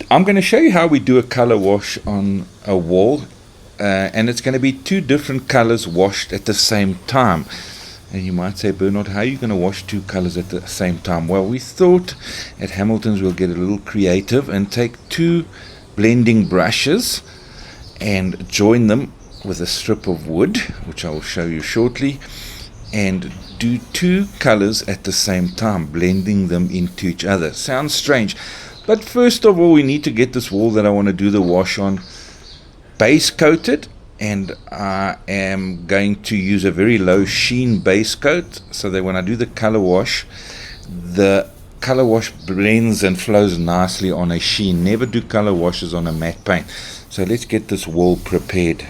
I'm going to show you how we do a color wash on a wall, and it's going to be two different colors washed at the same time. And you might say, Bernard, how are you going to wash two colors at the same time? Well, we thought at Hamilton's we'll get a little creative and take two blending brushes and join them with a strip of wood, which I will show you shortly, and do two colors at the same time, blending them into each other. Sounds strange, but first of all we need to get this wall that I want to do the wash on base coated, and I am going to use a very low sheen base coat so that when I do the color wash, the color wash blends and flows nicely on a sheen. Never do color washes on a matte paint. So let's get this wall prepared.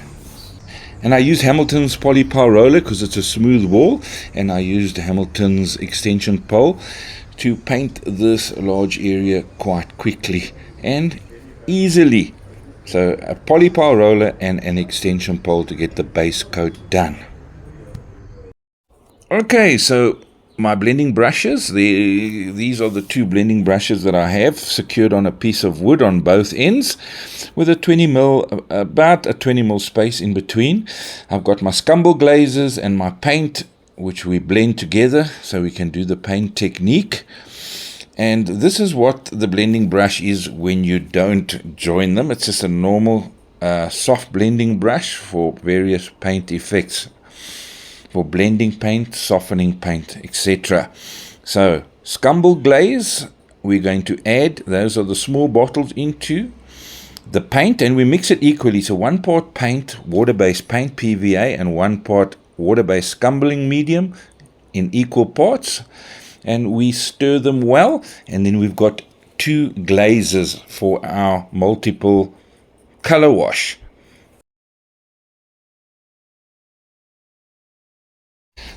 And I use Hamilton's polypile roller because it's a smooth wall, and I used Hamilton's extension pole to paint this large area quite quickly and easily. So a polypile roller and an extension pole to get the base coat done. Okay, so my blending brushes, these are the two blending brushes that I have secured on a piece of wood on both ends with a 20mm, about a 20mm space in between. I've got my scumble glazes and my paint, which we blend together so we can do the paint technique. And this is what the blending brush is when you don't join them. It's just a normal soft blending brush for various paint effects, for blending paint, softening paint, etc. So scumble glaze, we're going to add, those are the small bottles, into the paint, and we mix it equally. So 1 part paint, water-based paint, PVA, and 1 part water-based scumbling medium in equal parts. And we stir them well, and then we've got 2 glazes for our multiple color wash.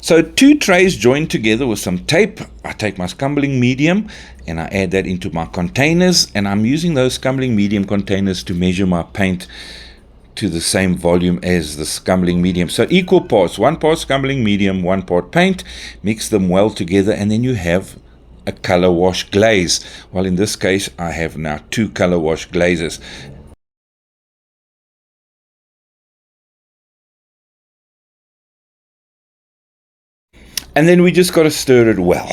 So 2 trays joined together with some tape. I take my scumbling medium and I add that into my containers, and I'm using those scumbling medium containers to measure my paint to the same volume as the scumbling medium. So equal parts, 1 part scumbling medium, 1 part paint, mix them well together, and then you have a color wash glaze. Well, in this case I have now 2 color wash glazes. And then we just got to stir it well.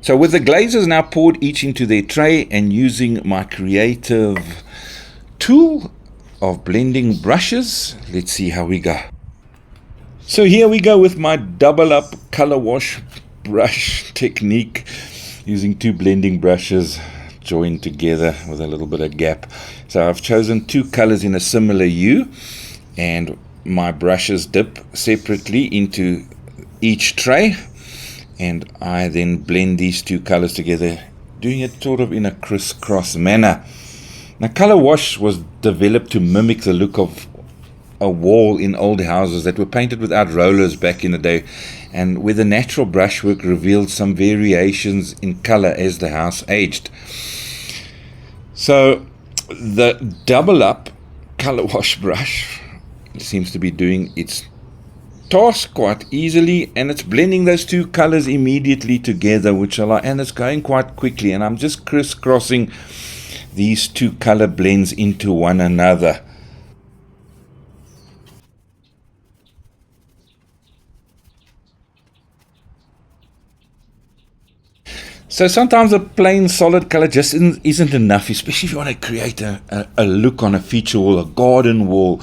So with the glazes now poured each into their tray, and using my creative tool of blending brushes, let's see how we go. So here we go with my double up color wash brush technique, using 2 blending brushes joined together with a little bit of gap. So I've chosen 2 colors in a similar hue, and my brushes dip separately into each tray, and I then blend these 2 colors together, doing it sort of in a crisscross manner. Now, color wash was developed to mimic the look of a wall in old houses that were painted without rollers back in the day, and where the natural brushwork revealed some variations in color as the house aged. So the double up color wash brush seems to be doing its task quite easily, and it's blending those 2 colors immediately together, which I like, and it's going quite quickly, and I'm just crisscrossing these 2 color blends into one another. So sometimes a plain solid color just isn't enough, especially if you want to create a look on a feature wall, a garden wall,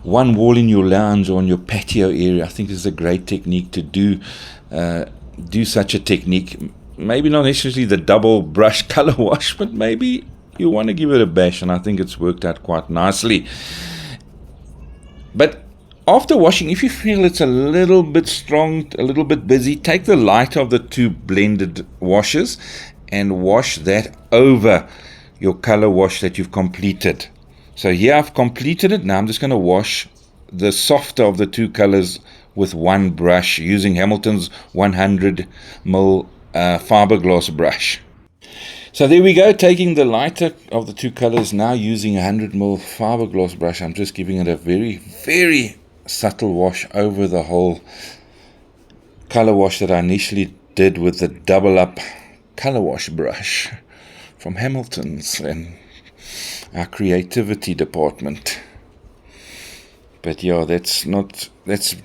one wall in your lounge or on your patio area. I think this is a great technique to do such a technique. Maybe not necessarily the double brush color wash, but maybe you want to give it a bash, and I think it's worked out quite nicely. But after washing, if you feel it's a little bit strong, a little bit busy, take the lighter of the 2 blended washes and wash that over your color wash that you've completed. So here I've completed it. Now I'm just going to wash the softer of the 2 colors with 1 brush using Hamilton's 100mm fiberglass brush. So there we go, taking the lighter of the 2 colors, now using a 100mm fiberglass brush. I'm just giving it a very, very subtle wash over the whole color wash that I initially did with the double up color wash brush from Hamilton's. And our creativity department. But yeah, that's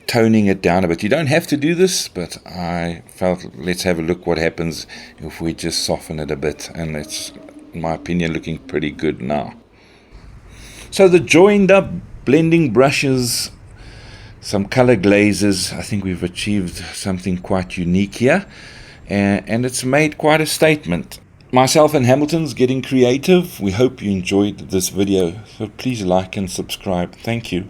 toning it down a bit. You don't have to do this, but I felt let's have a look what happens if we just soften it a bit, and it's, in my opinion, looking pretty good now. So the joined up blending brushes, some color glazes, I think we've achieved something quite unique here, and it's made quite a statement. Myself and Hamilton's getting creative. We hope you enjoyed this video, so please like and subscribe. Thank you.